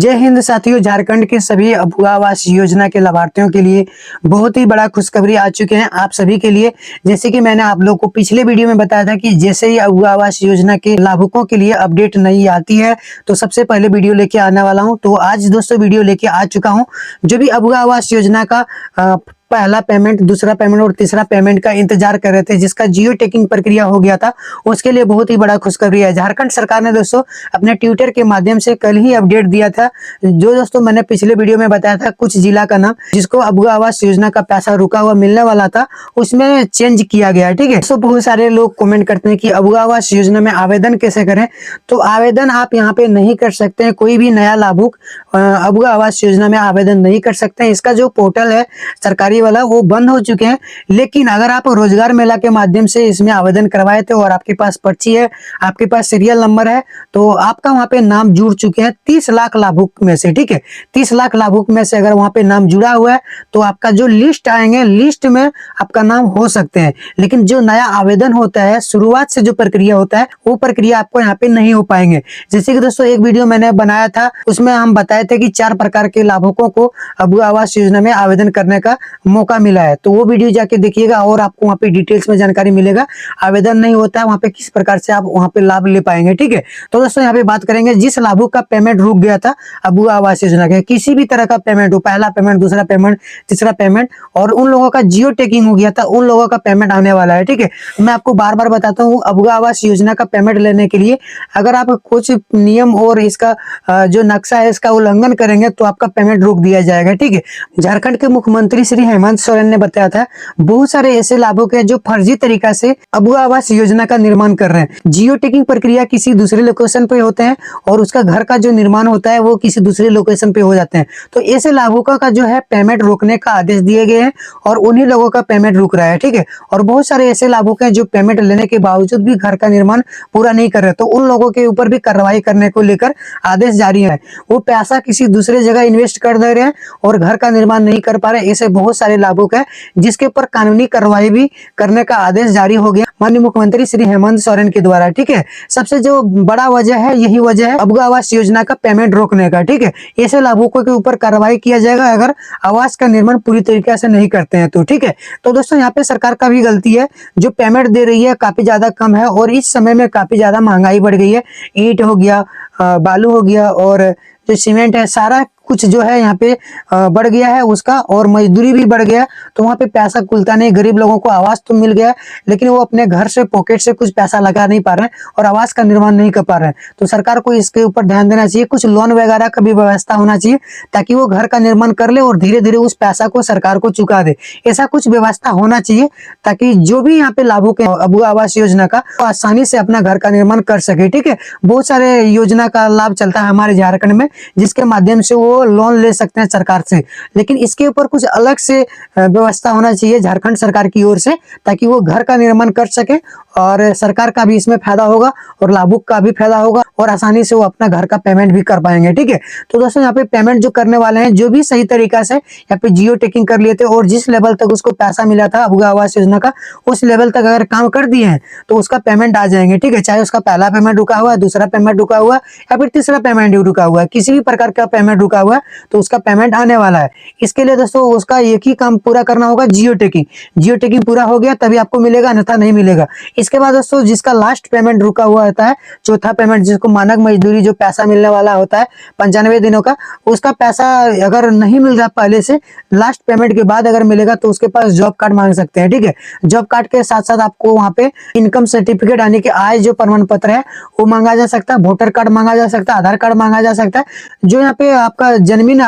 जय हिंद साथियों। झारखंड के सभी अबुआ आवास योजना के लाभार्थियों के लिए बहुत ही बड़ा खुशखबरी आ चुके हैं आप सभी के लिए। जैसे कि मैंने आप लोगों को पिछले वीडियो में बताया था कि जैसे ही अबुआ आवास योजना के लाभुकों के लिए अपडेट नहीं आती है तो सबसे पहले वीडियो लेके आने वाला हूं। तो आज दोस्तों वीडियो लेके आ चुका हूं। जो भी अबुआ आवास योजना का पहला पेमेंट, दूसरा पेमेंट और तीसरा पेमेंट का इंतजार कर रहे थे, जिसका जियो टेकिंग प्रक्रिया हो गया था, उसके लिए बहुत ही बड़ा खुशखबरी है। झारखंड सरकार ने दोस्तों अपने ट्विटर के माध्यम से कल ही अपडेट दिया था। जो दोस्तों मैंने पिछले वीडियो में बताया था, कुछ जिला का नाम जिसको अबुआ आवास योजना का पैसा रुका हुआ मिलने वाला था उसमें चेंज किया गया है। ठीक है, तो बहुत सारे लोग कमेंट करते हैं कि अबुआ आवास योजना में आवेदन कैसे करें। तो आवेदन आप यहाँ पे नहीं कर सकते हैं। कोई भी नया लाभुक अबुआ आवास योजना में आवेदन नहीं कर सकते हैं। इसका जो पोर्टल है सरकारी वाला वो बंद हो चुके हैं। लेकिन अगर आप रोजगार मेला के माध्यम से इसमें आवेदन करवाए थे और आपके पास पर्ची है, आपके पास सीरियल नंबर है, तो आपका वहां पे नाम जुड़ चुके हैं 30 लाख लाभुक में से। ठीक है, 30 लाख लाभुक में से अगर वहां पे नाम जुड़ा हुआ है तो आपका जो लिस्ट आएंगे, लिस्ट में आपका नाम हो सकते हैं। लेकिन जो नया आवेदन होता है, शुरुआत से जो प्रक्रिया होता है, वो प्रक्रिया आपको यहाँ पे नहीं हो पाएंगे। जैसे कि दोस्तों एक वीडियो मैंने बनाया था, उसमें हम बताए थे कि 4 प्रकार के लाभुकों को अबुआ आवास योजना में आवेदन करने का मौका मिला है। तो वो वीडियो जाके देखिएगा और आपको वहाँ पे डिटेल्स में जानकारी मिलेगा। आवेदन नहीं होता है वहाँ पे, किस प्रकार से आप वहाँ पे लाभ ले पाएंगे। ठीक है, तो दोस्तों यहाँ पे बात करेंगे जिस लाभुक का पेमेंट रुक गया था अबुआ आवास योजना के, किसी भी तरह का पेमेंट हो, पहला पेमेंट, दूसरा पेमेंट, तीसरा पेमेंट, और उन लोगों का जियो टेकिंग हो गया था, उन लोगों का पेमेंट आने वाला है। ठीक है, मैं आपको बार बार बताता हूँ, अबुआ आवास योजना का पेमेंट लेने के लिए अगर आप कुछ नियम और इसका जो नक्शा है इसका उल्लंघन करेंगे तो आपका पेमेंट रोक दिया जाएगा। ठीक है, झारखंड के मुख्यमंत्री श्री हेमंत सोरेन ने बताया था बहुत सारे ऐसे लाभुक हैं जो फर्जी तरीका से अबुआ आवास योजना का निर्माण कर रहे हैं। जियो टेकिंग प्रक्रिया किसी दूसरे लोकेशन पे होते हैं और उसका घर का जो निर्माण होता है वो किसी दूसरे लोकेशन पे हो जाते हैं। तो ऐसे लाभुकों का जो है पेमेंट रोकने का आदेश दिए गए हैं और उन्हीं लोगों का पेमेंट रुक रहा है। ठीक है, और बहुत सारे ऐसे लाभुक हैं जो पेमेंट लेने के बावजूद भी घर का निर्माण पूरा नहीं कर रहे, तो उन लोगों के ऊपर भी कार्रवाई करने को लेकर आदेश जारी है। वो पैसा किसी दूसरे जगह इन्वेस्ट कर दे रहे हैं और घर का निर्माण नहीं कर पा रहे। ऐसे बहुत सारे लाभुक है जिसके ऊपर कानूनी कार्रवाई भी करने का आदेश जारी हो गया माननीय मुख्यमंत्री श्री हेमंत सोरेन के द्वारा। ठीक है, सबसे जो बड़ा वजह है, यही वजह है अबुआ आवास योजना का पेमेंट रोकने का। ठीक है, ऐसे लाभुकों के ऊपर कार्रवाई किया जाएगा अगर आवास का निर्माण पूरी तरीके से नहीं करते हैं तो। ठीक है, तो दोस्तों यहाँ पे सरकार का भी गलती है, जो पेमेंट दे रही है काफी ज्यादा कम है और इस समय में काफी ज्यादा महंगाई बढ़ गई है। ईंट हो गया, बालू हो गया और जो सीमेंट है, सारा कुछ जो है यहाँ पे बढ़ गया है उसका, और मजदूरी भी बढ़ गया। तो वहाँ पे पैसा खुलता नहीं। गरीब लोगों को आवास तो मिल गया लेकिन वो अपने घर से पॉकेट से कुछ पैसा लगा नहीं पा रहे हैं और आवास का निर्माण नहीं कर पा रहे हैं। तो सरकार को इसके ऊपर ध्यान देना चाहिए, कुछ लोन वगैरह का भी व्यवस्था होना चाहिए ताकि वो घर का निर्माण कर ले और धीरे धीरे उस पैसा को सरकार को चुका दे। ऐसा कुछ व्यवस्था होना चाहिए ताकि जो भी यहाँ पे लाभुक है अबुआ आवास योजना का आसानी से अपना घर का निर्माण कर सके। ठीक है, बहुत सारे योजना का लाभ चलता है हमारे झारखंड में जिसके माध्यम से वो लोन ले सकते हैं सरकार से, लेकिन इसके ऊपर कुछ अलग से व्यवस्था होना चाहिए झारखंड सरकार की ओर से ताकि वो घर का निर्माण कर सके और सरकार का भी इसमें फायदा होगा और लाभुक का भी फायदा होगा और आसानी से वो अपना घर का पेमेंट भी कर पाएंगे। ठीक है, तो दोस्तों यहाँ पे पेमेंट जो करने वाले हैं, जो भी सही तरीका से यहाँ पे जियो टेकिंग कर लिए थे और जिस लेवल तक उसको पैसा मिला था अबुआ आवास योजना का, उस लेवल तक अगर काम कर दिए हैं तो उसका पेमेंट आ जाएंगे। ठीक है, चाहे उसका पहला पेमेंट रुका हुआ है, दूसरा पेमेंट रुका हुआ है या फिर तीसरा पेमेंट रुका हुआ है, किसी भी प्रकार का पेमेंट रुका हुआ है तो उसका पेमेंट आने वाला है। इसके लिए दोस्तों उसका एक ही काम पूरा करना होगा, जियो टेकिंग। जियो टेकिंग पूरा हो गया तभी आपको मिलेगा, अन्यथा नहीं मिलेगा। इसके बाद दोस्तों जिसका लास्ट पेमेंट रुका हुआ होता है, चौथा पेमेंट जिसको मानक मजदूरी जो पैसा मिलने वाला होता है 95 दिनों का, उसका पैसा अगर नहीं मिल रहा पहले से, लास्ट पेमेंट के बाद अगर मिलेगा तो उसके पास जॉब कार्ड मांग सकते हैं। ठीक है, जॉब कार्ड के साथ साथ आपको वहाँ पे इनकम सर्टिफिकेट यानी कि आय जो प्रमाण पत्र है वो मांगा जा सकता है, वोटर कार्ड मांगा जा सकता है, आधार कार्ड मांगा जा सकता है, जो यहाँ पे आपका जन्मीन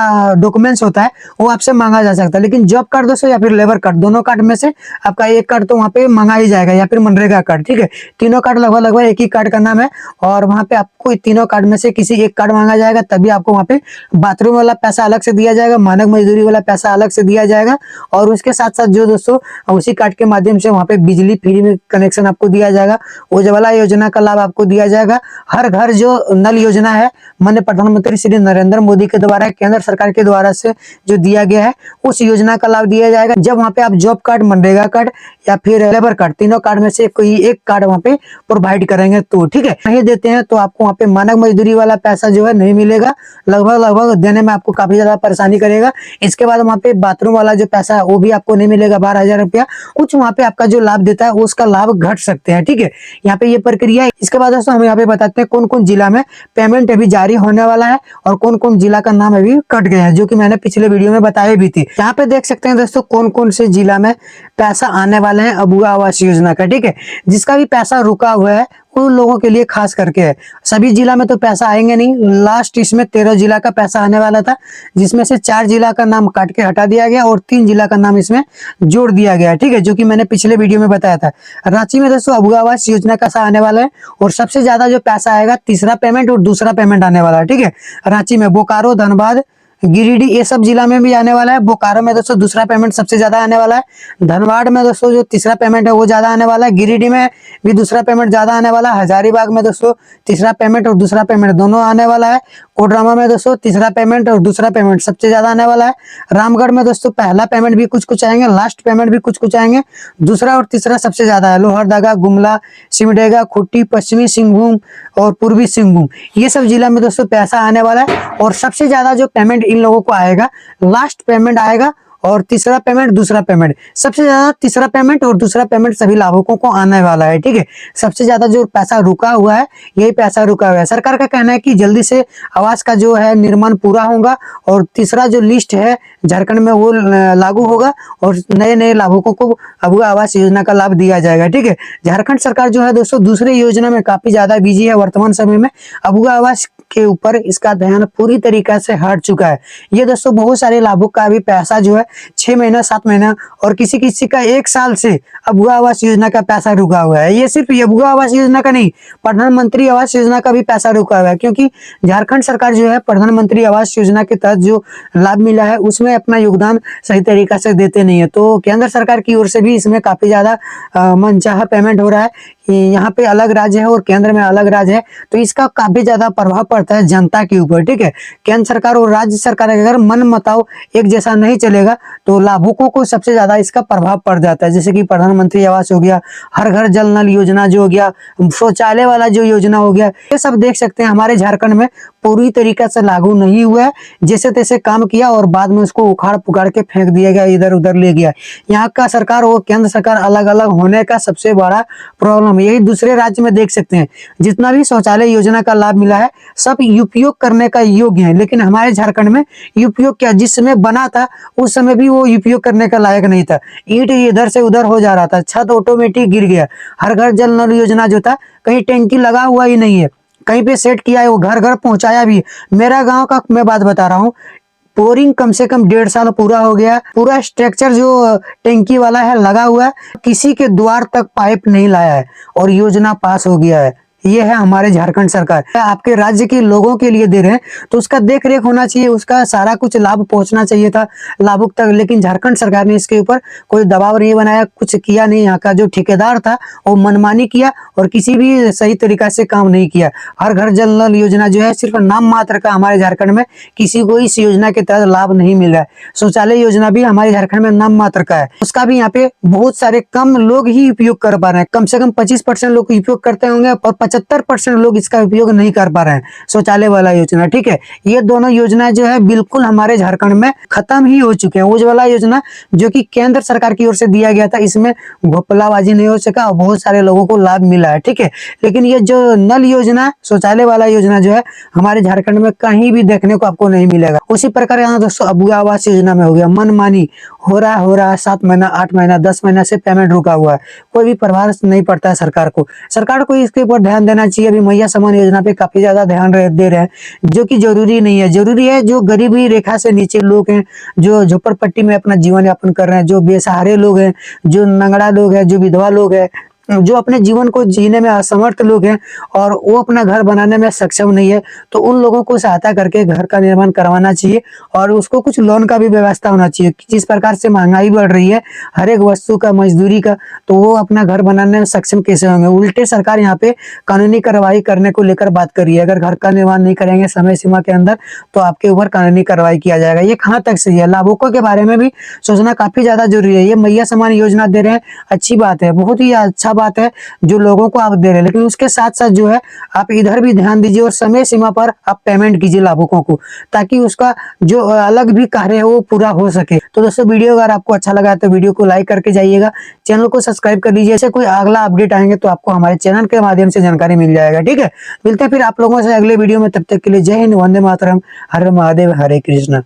डॉक्यूमेंट्स होता है वो आपसे मांगा जा सकता है। लेकिन जॉब कार्ड दोस्तों या फिर लेबर कार्ड, दोनों कार्ड में से आपका एक कार्ड तो वहाँ पे मांगा ही जाएगा, या फिर मनरेगा कार्ड। ठीक है, तीनों कार्ड लगभग एक ही कार्ड का नाम है और वहाँ पे आपको तीनों कार्ड में से किसी एक कार्ड मांगा जाएगा, तभी आपको वहाँ पे बाथरूम वाला पैसा अलग से दिया जाएगा, मानक मजदूरी वाला पैसा अलग से दिया जाएगा, और उसके साथ साथ जो दोस्तों उसी कार्ड के माध्यम से वहाँ पे बिजली फ्री में कनेक्शन आपको दिया जाएगा, उज्ज्वला योजना का लाभ आपको दिया जाएगा, हर घर जो नल योजना है माननीय प्रधानमंत्री श्री नरेंद्र मोदी के द्वारा, केंद्र सरकार के द्वारा से जो दिया गया है, उस योजना का लाभ दिया जाएगा। जब वहाँ पे आप जॉब कार्ड, मनरेगा कार्ड या फिर लेबर कार्ड, तीनों कार्ड में से कोई एक कार्ड वहाँ पे प्रोवाइड करेंगे तो ठीक है। नहीं देते हैं तो आपको वहाँ पे मानक मजदूरी वाला पैसा जो है नहीं मिलेगा, लगभग देने में आपको काफी ज्यादा परेशानी करेगा। इसके बाद वहाँ पे बाथरूम वाला जो पैसा है वो भी आपको नहीं मिलेगा 12,000 रुपया। कुछ वहाँ पे आपका जो लाभ देता है उसका लाभ घट सकते हैं, ठीक है। यहाँ पे ये प्रक्रिया है। इसके बाद दोस्तों हम यहाँ पे बताते हैं कौन कौन जिला में पेमेंट अभी जारी होने वाला है और कौन कौन जिला का नाम अभी कट गया है, जो कि मैंने पिछले वीडियो में बताई भी थी। यहाँ पे देख सकते हैं दोस्तों कौन कौन से जिला में पैसा आने वाले हैं अबुआ आवास योजना का, ठीक है। जिसका भी पैसा रुका हुआ है उन लोगों के लिए खास करके है। सभी जिला में तो पैसा आएंगे नहीं, लास्ट इसमें 13 जिला का पैसा आने वाला था, जिसमें से 4 जिला का नाम काट के हटा दिया गया और 3 जिला का नाम इसमें जोड़ दिया गया, ठीक है, जो कि मैंने पिछले वीडियो में बताया था। रांची में दोस्तों अबुआ आवास योजना का आने वाला है और सबसे ज्यादा जो पैसा आएगा तीसरा पेमेंट और दूसरा पेमेंट आने वाला है, ठीक है। रांची में, बोकारो, धनबाद, गिरिडीह ये सब जिला में भी आने वाला है। बोकारो में दोस्तों दूसरा पेमेंट सबसे ज्यादा आने वाला है। धनबाद में दोस्तों जो तीसरा पेमेंट है वो ज्यादा आने वाला है। गिरिडीह में भी दूसरा पेमेंट ज्यादा आने वाला है। हजारीबाग में दोस्तों तीसरा पेमेंट और दूसरा पेमेंट दोनों आने वाला है। कोडरमा में दोस्तों तीसरा पेमेंट और दूसरा पेमेंट सबसे ज्यादा आने वाला है। रामगढ़ में दोस्तों पहला पेमेंट भी कुछ कुछ आएंगे, लास्ट पेमेंट भी कुछ कुछ आएंगे, दूसरा और तीसरा सबसे ज्यादा है। लोहरदगा, गुमला, सिमडेगा, खुट्टी, पश्चिमी सिंहभूम और पूर्वी सिंहभूम ये सब जिला में दोस्तों पैसा आने वाला है। और सबसे ज्यादा जो पेमेंट इन लोगों को आएगा, लास्ट पेमेंट आएगा और तीसरा पेमेंट, दूसरा पेमेंट, सबसे ज्यादा तीसरा पेमेंट और दूसरा पेमेंट सभी लाभुकों को आने वाला है, ठीक है। सबसे ज्यादा जो पैसा रुका हुआ है यही पैसा रुका हुआ है। सरकार का कहना है कि जल्दी से आवास का जो है निर्माण पूरा होगा और तीसरा जो लिस्ट है झारखंड में वो लागू होगा और नए नए लाभुकों को अबुआ आवास योजना का लाभ दिया जाएगा, ठीक है। झारखंड सरकार जो है दोस्तों दूसरे योजना में काफी ज्यादा बिजी है वर्तमान समय में। अबुआ आवास के ऊपर इसका ध्यान पूरी तरीके से हट चुका है। ये दोस्तों बहुत सारे लाभुक का अभी पैसा जो है 6 महीना, 7 महीना और किसी किसी का 1 साल से अबुआ आवास योजना का पैसा रुका हुआ है। ये सिर्फ अबुआ आवास योजना का नहीं, प्रधानमंत्री आवास योजना का भी पैसा रुका हुआ है, क्योंकि झारखंड सरकार जो है प्रधानमंत्री आवास योजना के तहत जो लाभ मिला है उसमें अपना योगदान सही तरीका से देते नहीं है। तो केंद्र सरकार की ओर से भी इसमें काफी ज्यादा मनचाहा पेमेंट हो रहा है कि यहाँ पे अलग राज्य है और केंद्र में अलग राज्य है, तो इसका काफी ज्यादा प्रभाव पड़ता है जनता के ऊपर, ठीक है। केंद्र सरकार और राज्य सरकार अगर मन मताओ एक जैसा नहीं चलेगा तो लाभुकों को सबसे ज्यादा इसका प्रभाव पड़ जाता है। जैसे कि प्रधानमंत्री आवास हो गया, हर घर जल नल योजना जो हो गया, शौचालय वाला जो योजना हो गया, ये सब देख सकते हैं हमारे झारखंड में पूरी तरीके से लागू नहीं हुआ है। जैसे तैसे काम किया और बाद में उसको उखाड़ पुखाड़ के फेंक दिया गया, इधर उधर ले गया। यहाँ का सरकार और केंद्र सरकार अलग अलग होने का सबसे बड़ा प्रॉब्लम यही। दूसरे राज्य में देख सकते हैं जितना भी शौचालय योजना का लाभ मिला है सब उपयोग करने का योग्य है, लेकिन हमारे झारखंड में उपयोग क्या, जिस समय बना था उस समय भी वो उपयोग करने का लायक नहीं था। ईंट इधर से उधर हो जा रहा था, छत ऑटोमेटिक गिर गया। हर घर जल नल योजना जो था कहीं टैंकी लगा हुआ ही नहीं है, कहीं पे सेट किया है वो घर घर पहुंचाया भी। मेरा गांव का मैं बात बता रहा हूँ, बोरिंग कम से कम 1.5 साल पूरा हो गया, पूरा स्ट्रक्चर जो टैंकी वाला है लगा हुआ है, किसी के द्वार तक पाइप नहीं लाया है और योजना पास हो गया है। ये है हमारे झारखंड सरकार। आपके राज्य के लोगों के लिए दे रहे हैं तो उसका देख रेख होना चाहिए, उसका सारा कुछ लाभ पहुंचना चाहिए था लाभुक तक, लेकिन झारखंड सरकार ने इसके ऊपर कोई दबाव नहीं बनाया, कुछ किया नहीं। यहाँ का जो ठेकेदार था वो मनमानी किया और किसी भी सही तरीका से काम नहीं किया। हर घर जल नल योजना जो है सिर्फ नाम मात्र का हमारे झारखंड में, किसी को इस योजना के तहत लाभ नहीं मिल रहा है। शौचालय योजना भी हमारे झारखंड में नाम मात्र का है, उसका भी यहाँ पे बहुत सारे कम लोग ही उपयोग कर पा रहे हैं। कम से कम 25% लोग उपयोग करते होंगे और 75% लोग इसका उपयोग नहीं कर पा रहे हैं, शौचालय वाला योजना, ठीक है। ये दोनों योजना जो है बिल्कुल हमारे झारखंड में खत्म ही हो चुके हैं। उज्ज्वला योजना जो कि केंद्र सरकार की ओर से दिया गया था, इसमें घोपलाबाजी नहीं हो सका और बहुत सारे लोगों को लाभ मिला है, ठीक है। लेकिन ये जो नल योजना, शौचालय वाला योजना जो है हमारे झारखंड में कहीं भी देखने को आपको नहीं मिलेगा। उसी प्रकार यहाँ दोस्तों अबुआ आवास योजना में हो गया, मनमानी हो रहा है। 7 महीना, 8 महीना, 10 महीना से पेमेंट रुका हुआ है, कोई भी प्रभाव नहीं पड़ता है सरकार को। सरकार को इसके ऊपर ध्यान देना चाहिए। अभी मैया समान योजना पे काफी ज्यादा ध्यान दे रहे हैं, जो कि जरूरी नहीं है। जरूरी है जो गरीबी रेखा से नीचे लोग हैं, जो झोपड़पट्टी में अपना जीवन यापन कर रहे हैं, जो बेसहारे लोग हैं, जो नंगड़ा लोग हैं, जो विधवा लोग हैं, जो अपने जीवन को जीने में असमर्थ लोग हैं और वो अपना घर बनाने में सक्षम नहीं है, तो उन लोगों को सहायता करके घर का निर्माण करवाना चाहिए और उसको कुछ लोन का भी व्यवस्था होना चाहिए। जिस प्रकार से महंगाई बढ़ रही है हर एक वस्तु का, मजदूरी का, तो वो अपना घर बनाने में सक्षम कैसे होंगे। उल्टे सरकार यहाँ पे कानूनी कार्रवाई करने को लेकर बात कर रही है। अगर घर का निर्माण नहीं करेंगे समय सीमा के अंदर तो आपके ऊपर कानूनी कार्रवाई किया जाएगा। ये कहाँ तक सही है? लाभुकों के बारे में भी सोचना काफी ज्यादा जरूरी है। ये मैया समान योजना दे रहे हैं, अच्छी बात है, बहुत ही अच्छा बात है जो लोगों को आप दे रहे हैं, लेकिन उसके साथ साथ जो है आप इधर भी ध्यान दीजिए और समय सीमा पर आप पेमेंट कीजिए लाभुकों को, ताकि उसका जो अलग भी कार्य है वो पूरा हो सके। तो दोस्तों वीडियो अगर आपको अच्छा लगा तो वीडियो को लाइक करके जाइएगा, चैनल को सब्सक्राइब कर लीजिए। ऐसे कोई अगला अपडेट आएंगे तो आपको हमारे चैनल के माध्यम से जानकारी मिल जाएगा। ठीक है, मिलते हैं फिर आप लोगों से अगले वीडियो में, तब तक के लिए जय हिंद, वंदे मातरम, हर महादेव, हरे कृष्ण।